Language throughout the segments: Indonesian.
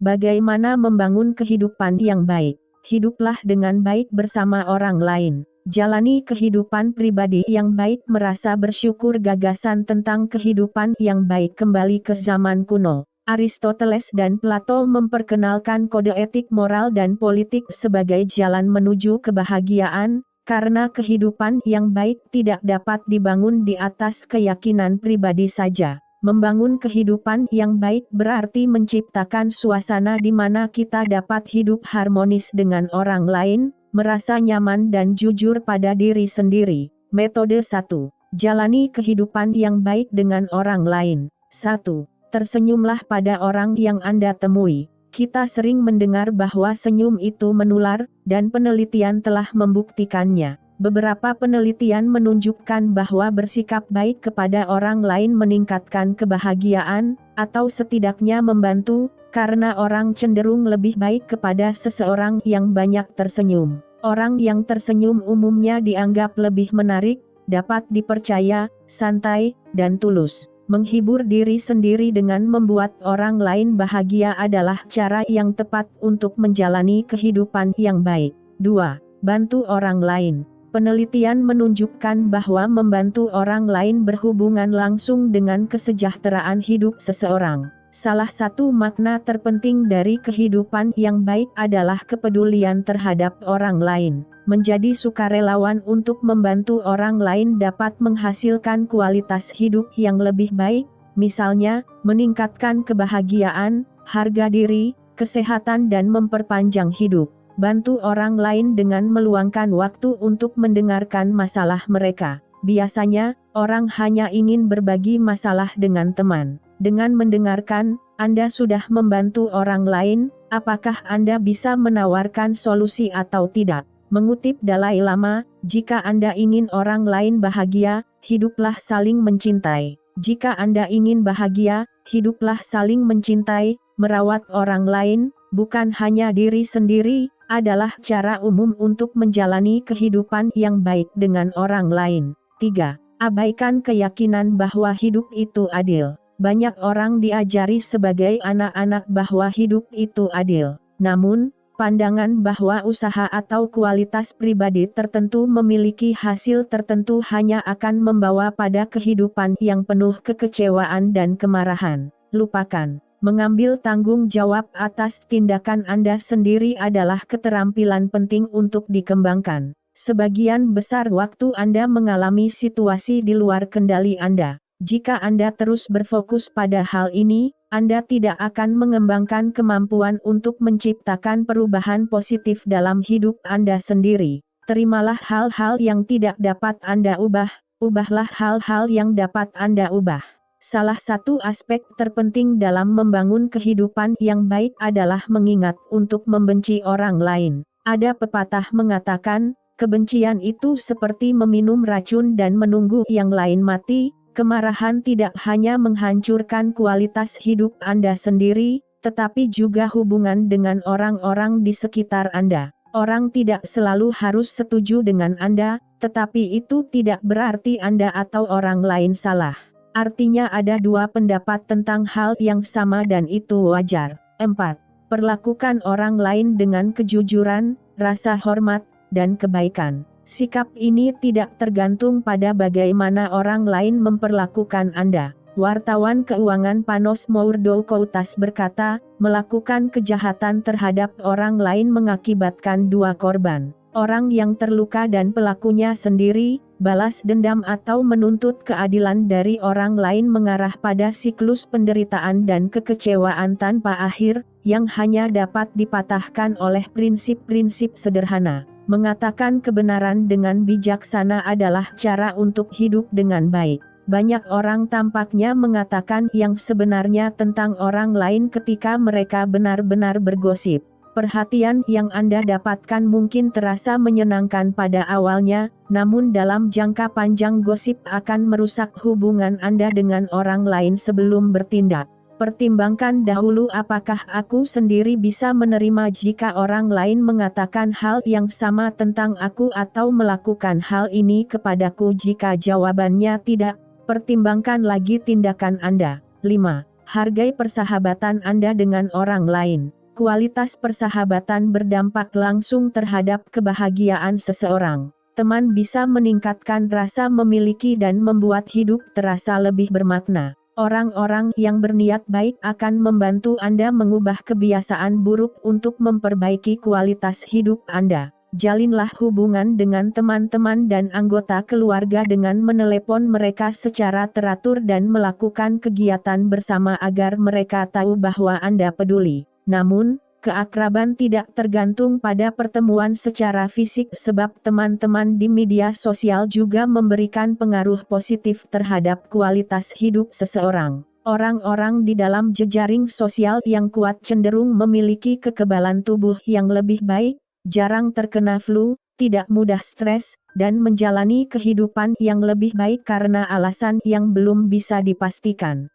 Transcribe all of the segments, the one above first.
Bagaimana membangun kehidupan yang baik? Hiduplah dengan baik bersama orang lain. Jalani kehidupan pribadi yang baik. Merasa bersyukur. Gagasan tentang kehidupan yang baik kembali ke zaman kuno. Aristoteles dan Plato memperkenalkan kode etik, moral dan politik sebagai jalan menuju kebahagiaan, karena kehidupan yang baik tidak dapat dibangun di atas keyakinan pribadi saja. Membangun kehidupan yang baik berarti menciptakan suasana di mana kita dapat hidup harmonis dengan orang lain, merasa nyaman dan jujur pada diri sendiri. Metode 1. Jalani kehidupan yang baik dengan orang lain. 1. Tersenyumlah pada orang yang Anda temui. Kita sering mendengar bahwa senyum itu menular, dan penelitian telah membuktikannya. Beberapa penelitian menunjukkan bahwa bersikap baik kepada orang lain meningkatkan kebahagiaan, atau setidaknya membantu, karena orang cenderung lebih baik kepada seseorang yang banyak tersenyum. Orang yang tersenyum umumnya dianggap lebih menarik, dapat dipercaya, santai, dan tulus. Menghibur diri sendiri dengan membuat orang lain bahagia adalah cara yang tepat untuk menjalani kehidupan yang baik. 2. Bantu orang lain. Penelitian menunjukkan bahwa membantu orang lain berhubungan langsung dengan kesejahteraan hidup seseorang. Salah satu makna terpenting dari kehidupan yang baik adalah kepedulian terhadap orang lain. Menjadi sukarelawan untuk membantu orang lain dapat menghasilkan kualitas hidup yang lebih baik, misalnya, meningkatkan kebahagiaan, harga diri, kesehatan dan memperpanjang hidup. Bantu orang lain dengan meluangkan waktu untuk mendengarkan masalah mereka. Biasanya, orang hanya ingin berbagi masalah dengan teman. Dengan mendengarkan, Anda sudah membantu orang lain. Apakah Anda bisa menawarkan solusi atau tidak? Mengutip Dalai Lama, jika Anda ingin orang lain bahagia, hiduplah saling mencintai. Jika Anda ingin bahagia, hiduplah saling mencintai. Merawat orang lain, bukan hanya diri sendiri, adalah cara umum untuk menjalani kehidupan yang baik dengan orang lain. 3. Abaikan keyakinan bahwa hidup itu adil. Banyak orang diajari sebagai anak-anak bahwa hidup itu adil. Namun, pandangan bahwa usaha atau kualitas pribadi tertentu memiliki hasil tertentu hanya akan membawa pada kehidupan yang penuh kekecewaan dan kemarahan. Lupakan. Mengambil tanggung jawab atas tindakan Anda sendiri adalah keterampilan penting untuk dikembangkan. Sebagian besar waktu Anda mengalami situasi di luar kendali Anda. Jika Anda terus berfokus pada hal ini, Anda tidak akan mengembangkan kemampuan untuk menciptakan perubahan positif dalam hidup Anda sendiri. Terimalah hal-hal yang tidak dapat Anda ubah, ubahlah hal-hal yang dapat Anda ubah. Salah satu aspek terpenting dalam membangun kehidupan yang baik adalah mengingat untuk membenci orang lain. Ada pepatah mengatakan, kebencian itu seperti meminum racun dan menunggu yang lain mati. Kemarahan tidak hanya menghancurkan kualitas hidup Anda sendiri, tetapi juga hubungan dengan orang-orang di sekitar Anda. Orang tidak selalu harus setuju dengan Anda, tetapi itu tidak berarti Anda atau orang lain salah. Artinya ada dua pendapat tentang hal yang sama dan itu wajar. 4. Perlakukan orang lain dengan kejujuran, rasa hormat, dan kebaikan. Sikap ini tidak tergantung pada bagaimana orang lain memperlakukan Anda. Wartawan keuangan Panos Mourdoukotas berkata, melakukan kejahatan terhadap orang lain mengakibatkan dua korban. Orang yang terluka dan pelakunya sendiri, balas dendam atau menuntut keadilan dari orang lain mengarah pada siklus penderitaan dan kekecewaan tanpa akhir, yang hanya dapat dipatahkan oleh prinsip-prinsip sederhana. Mengatakan kebenaran dengan bijaksana adalah cara untuk hidup dengan baik. Banyak orang tampaknya mengatakan yang sebenarnya tentang orang lain ketika mereka benar-benar bergosip. Perhatian yang Anda dapatkan mungkin terasa menyenangkan pada awalnya, namun dalam jangka panjang gosip akan merusak hubungan Anda dengan orang lain sebelum bertindak. Pertimbangkan dahulu apakah aku sendiri bisa menerima jika orang lain mengatakan hal yang sama tentang aku atau melakukan hal ini kepadaku. Jika jawabannya tidak, pertimbangkan lagi tindakan Anda. 5. Hargai persahabatan Anda dengan orang lain. Kualitas persahabatan berdampak langsung terhadap kebahagiaan seseorang. Teman bisa meningkatkan rasa memiliki dan membuat hidup terasa lebih bermakna. Orang-orang yang berniat baik akan membantu Anda mengubah kebiasaan buruk untuk memperbaiki kualitas hidup Anda. Jalinlah hubungan dengan teman-teman dan anggota keluarga dengan menelepon mereka secara teratur dan melakukan kegiatan bersama agar mereka tahu bahwa Anda peduli. Namun, keakraban tidak tergantung pada pertemuan secara fisik sebab teman-teman di media sosial juga memberikan pengaruh positif terhadap kualitas hidup seseorang. Orang-orang di dalam jejaring sosial yang kuat cenderung memiliki kekebalan tubuh yang lebih baik, jarang terkena flu, tidak mudah stres, dan menjalani kehidupan yang lebih baik karena alasan yang belum bisa dipastikan.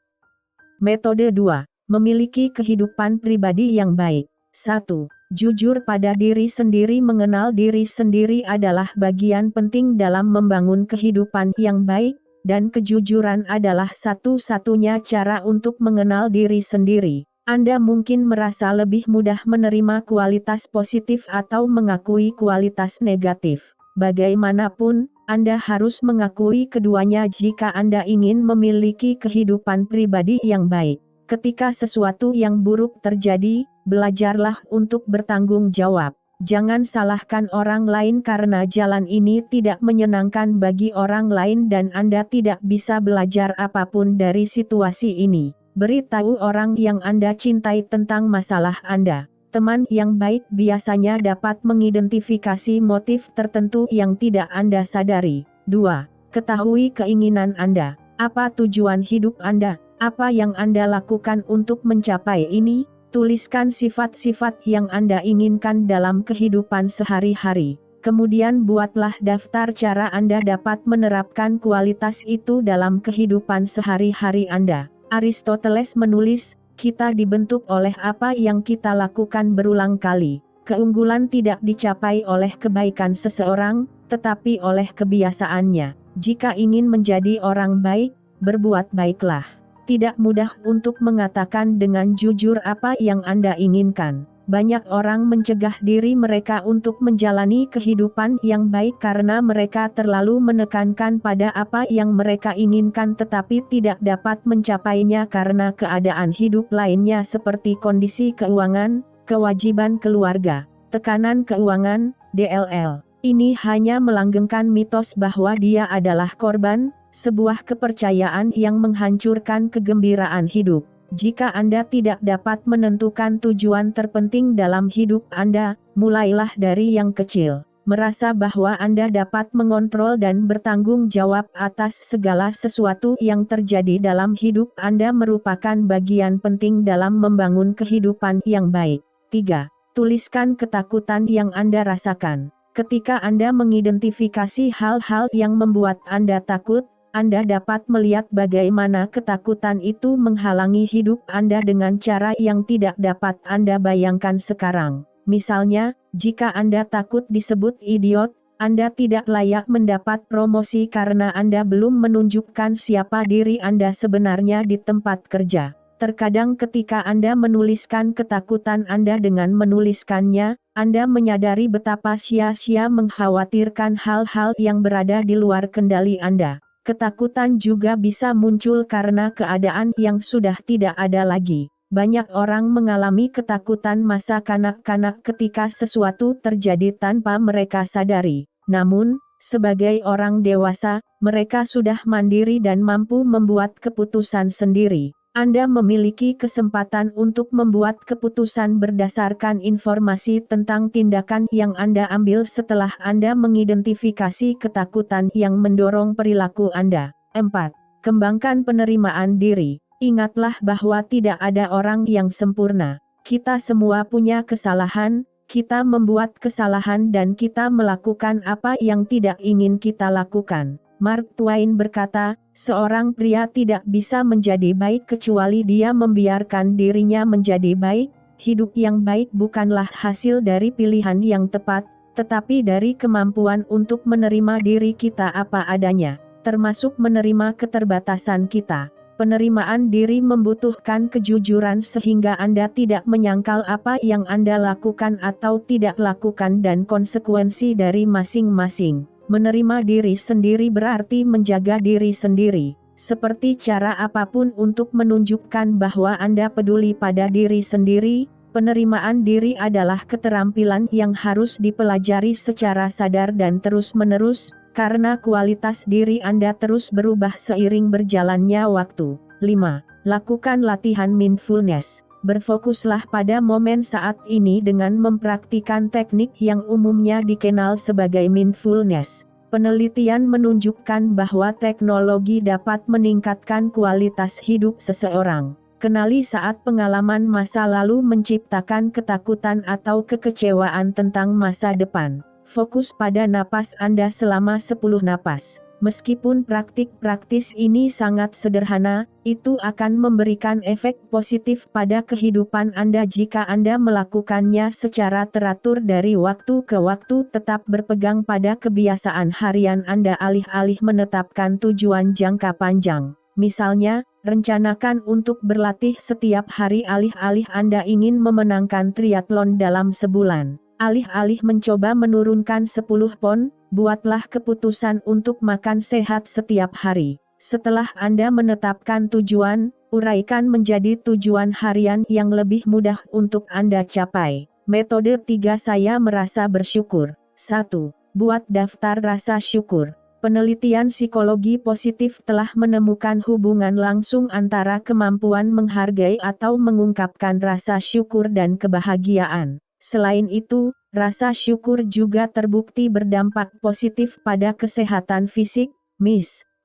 Metode 2. Memiliki kehidupan pribadi yang baik. 1. Jujur pada diri sendiri. Mengenal diri sendiri adalah bagian penting dalam membangun kehidupan yang baik, dan kejujuran adalah satu-satunya cara untuk mengenal diri sendiri. Anda mungkin merasa lebih mudah menerima kualitas positif atau mengakui kualitas negatif. Bagaimanapun, Anda harus mengakui keduanya jika Anda ingin memiliki kehidupan pribadi yang baik. Ketika sesuatu yang buruk terjadi, belajarlah untuk bertanggung jawab. Jangan salahkan orang lain karena jalan ini tidak menyenangkan bagi orang lain dan Anda tidak bisa belajar apapun dari situasi ini. Beritahu orang yang Anda cintai tentang masalah Anda. Teman yang baik biasanya dapat mengidentifikasi motif tertentu yang tidak Anda sadari. 2. Ketahui keinginan Anda. Apa tujuan hidup Anda? Apa yang Anda lakukan untuk mencapai ini? Tuliskan sifat-sifat yang Anda inginkan dalam kehidupan sehari-hari. Kemudian buatlah daftar cara Anda dapat menerapkan kualitas itu dalam kehidupan sehari-hari Anda. Aristoteles menulis, kita dibentuk oleh apa yang kita lakukan berulang kali. Keunggulan tidak dicapai oleh kebaikan seseorang, tetapi oleh kebiasaannya. Jika ingin menjadi orang baik, berbuat baiklah. Tidak mudah untuk mengatakan dengan jujur apa yang Anda inginkan. Banyak orang mencegah diri mereka untuk menjalani kehidupan yang baik karena mereka terlalu menekankan pada apa yang mereka inginkan tetapi tidak dapat mencapainya karena keadaan hidup lainnya seperti kondisi keuangan, kewajiban keluarga, tekanan keuangan, DLL. Ini hanya melanggengkan mitos bahwa dia adalah korban, sebuah kepercayaan yang menghancurkan kegembiraan hidup. Jika Anda tidak dapat menentukan tujuan terpenting dalam hidup Anda, mulailah dari yang kecil. Merasa bahwa Anda dapat mengontrol dan bertanggung jawab atas segala sesuatu yang terjadi dalam hidup Anda merupakan bagian penting dalam membangun kehidupan yang baik. 3. Tuliskan ketakutan yang Anda rasakan. Ketika Anda mengidentifikasi hal-hal yang membuat Anda takut, Anda dapat melihat bagaimana ketakutan itu menghalangi hidup Anda dengan cara yang tidak dapat Anda bayangkan sekarang. Misalnya, jika Anda takut disebut idiot, Anda tidak layak mendapat promosi karena Anda belum menunjukkan siapa diri Anda sebenarnya di tempat kerja. Terkadang ketika Anda menuliskan ketakutan Anda dengan menuliskannya, Anda menyadari betapa sia-sia mengkhawatirkan hal-hal yang berada di luar kendali Anda. Ketakutan juga bisa muncul karena keadaan yang sudah tidak ada lagi. Banyak orang mengalami ketakutan masa kanak-kanak ketika sesuatu terjadi tanpa mereka sadari. Namun, sebagai orang dewasa, mereka sudah mandiri dan mampu membuat keputusan sendiri. Anda memiliki kesempatan untuk membuat keputusan berdasarkan informasi tentang tindakan yang Anda ambil setelah Anda mengidentifikasi ketakutan yang mendorong perilaku Anda. 4. Kembangkan penerimaan diri. Ingatlah bahwa tidak ada orang yang sempurna. Kita semua punya kesalahan, kita membuat kesalahan dan kita melakukan apa yang tidak ingin kita lakukan. Mark Twain berkata, seorang pria tidak bisa menjadi baik kecuali dia membiarkan dirinya menjadi baik. Hidup yang baik bukanlah hasil dari pilihan yang tepat, tetapi dari kemampuan untuk menerima diri kita apa adanya, termasuk menerima keterbatasan kita. Penerimaan diri membutuhkan kejujuran sehingga Anda tidak menyangkal apa yang Anda lakukan atau tidak lakukan dan konsekuensi dari masing-masing. Menerima diri sendiri berarti menjaga diri sendiri. Seperti cara apapun untuk menunjukkan bahwa Anda peduli pada diri sendiri, penerimaan diri adalah keterampilan yang harus dipelajari secara sadar dan terus-menerus, karena kualitas diri Anda terus berubah seiring berjalannya waktu. 5. Lakukan latihan mindfulness. Berfokuslah pada momen saat ini dengan mempraktikkan teknik yang umumnya dikenal sebagai mindfulness. Penelitian menunjukkan bahwa teknologi dapat meningkatkan kualitas hidup seseorang. Kenali saat pengalaman masa lalu menciptakan ketakutan atau kekecewaan tentang masa depan. Fokus pada napas Anda selama 10 napas. Meskipun praktik praktis ini sangat sederhana, itu akan memberikan efek positif pada kehidupan Anda jika Anda melakukannya secara teratur dari waktu ke waktu. Tetap berpegang pada kebiasaan harian Anda alih-alih menetapkan tujuan jangka panjang. Misalnya, rencanakan untuk berlatih setiap hari alih-alih Anda ingin memenangkan triathlon dalam sebulan. Alih-alih mencoba menurunkan 10 pon, buatlah keputusan untuk makan sehat setiap hari. Setelah Anda menetapkan tujuan, uraikan menjadi tujuan harian yang lebih mudah untuk Anda capai. Metode 3 Saya merasa bersyukur. 1. Buat daftar rasa syukur. Penelitian psikologi positif telah menemukan hubungan langsung antara kemampuan menghargai atau mengungkapkan rasa syukur dan kebahagiaan. Selain itu, rasa syukur juga terbukti berdampak positif pada kesehatan fisik,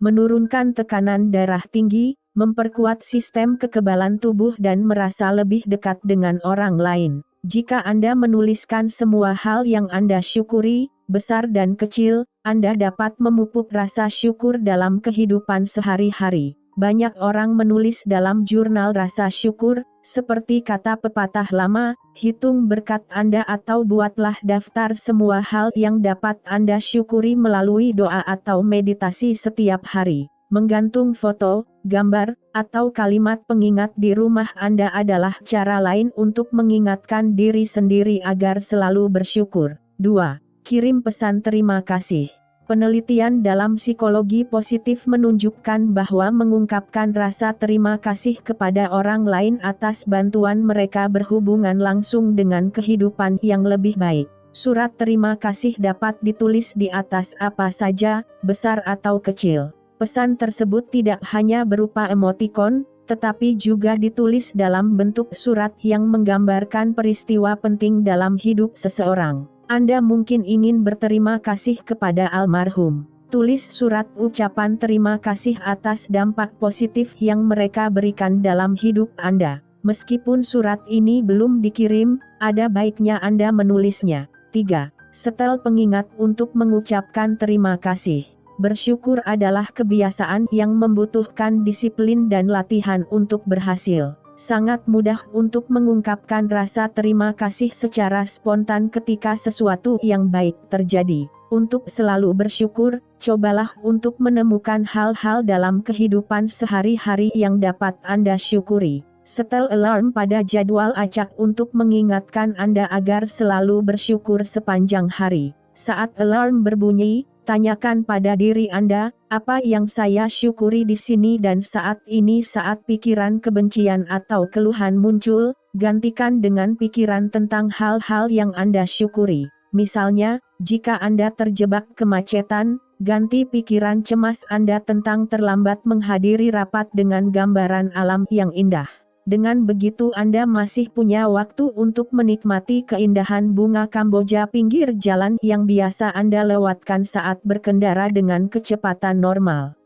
menurunkan tekanan darah tinggi, memperkuat sistem kekebalan tubuh dan merasa lebih dekat dengan orang lain. Jika Anda menuliskan semua hal yang Anda syukuri, besar dan kecil, Anda dapat memupuk rasa syukur dalam kehidupan sehari-hari. Banyak orang menulis dalam jurnal rasa syukur, seperti kata pepatah lama, hitung berkat Anda atau buatlah daftar semua hal yang dapat Anda syukuri melalui doa atau meditasi setiap hari. Menggantung foto, gambar, atau kalimat pengingat di rumah Anda adalah cara lain untuk mengingatkan diri sendiri agar selalu bersyukur. 2. Kirim pesan terima kasih. Penelitian dalam psikologi positif menunjukkan bahwa mengungkapkan rasa terima kasih kepada orang lain atas bantuan mereka berhubungan langsung dengan kehidupan yang lebih baik. Surat terima kasih dapat ditulis di atas apa saja, besar atau kecil. Pesan tersebut tidak hanya berupa emotikon, tetapi juga ditulis dalam bentuk surat yang menggambarkan peristiwa penting dalam hidup seseorang. Anda mungkin ingin berterima kasih kepada almarhum. Tulis surat ucapan terima kasih atas dampak positif yang mereka berikan dalam hidup Anda. Meskipun surat ini belum dikirim, ada baiknya Anda menulisnya. 3. Setel pengingat untuk mengucapkan terima kasih. Bersyukur adalah kebiasaan yang membutuhkan disiplin dan latihan untuk berhasil. Sangat mudah untuk mengungkapkan rasa terima kasih secara spontan ketika sesuatu yang baik terjadi. Untuk selalu bersyukur, cobalah untuk menemukan hal-hal dalam kehidupan sehari-hari yang dapat Anda syukuri. Setel alarm pada jadwal acak untuk mengingatkan Anda agar selalu bersyukur sepanjang hari. Saat alarm berbunyi, tanyakan pada diri Anda, apa yang saya syukuri di sini dan saat ini. Saat pikiran kebencian atau keluhan muncul, gantikan dengan pikiran tentang hal-hal yang Anda syukuri. Misalnya, jika Anda terjebak kemacetan, ganti pikiran cemas Anda tentang terlambat menghadiri rapat dengan gambaran alam yang indah. Dengan begitu Anda masih punya waktu untuk menikmati keindahan bunga Kamboja pinggir jalan yang biasa Anda lewatkan saat berkendara dengan kecepatan normal.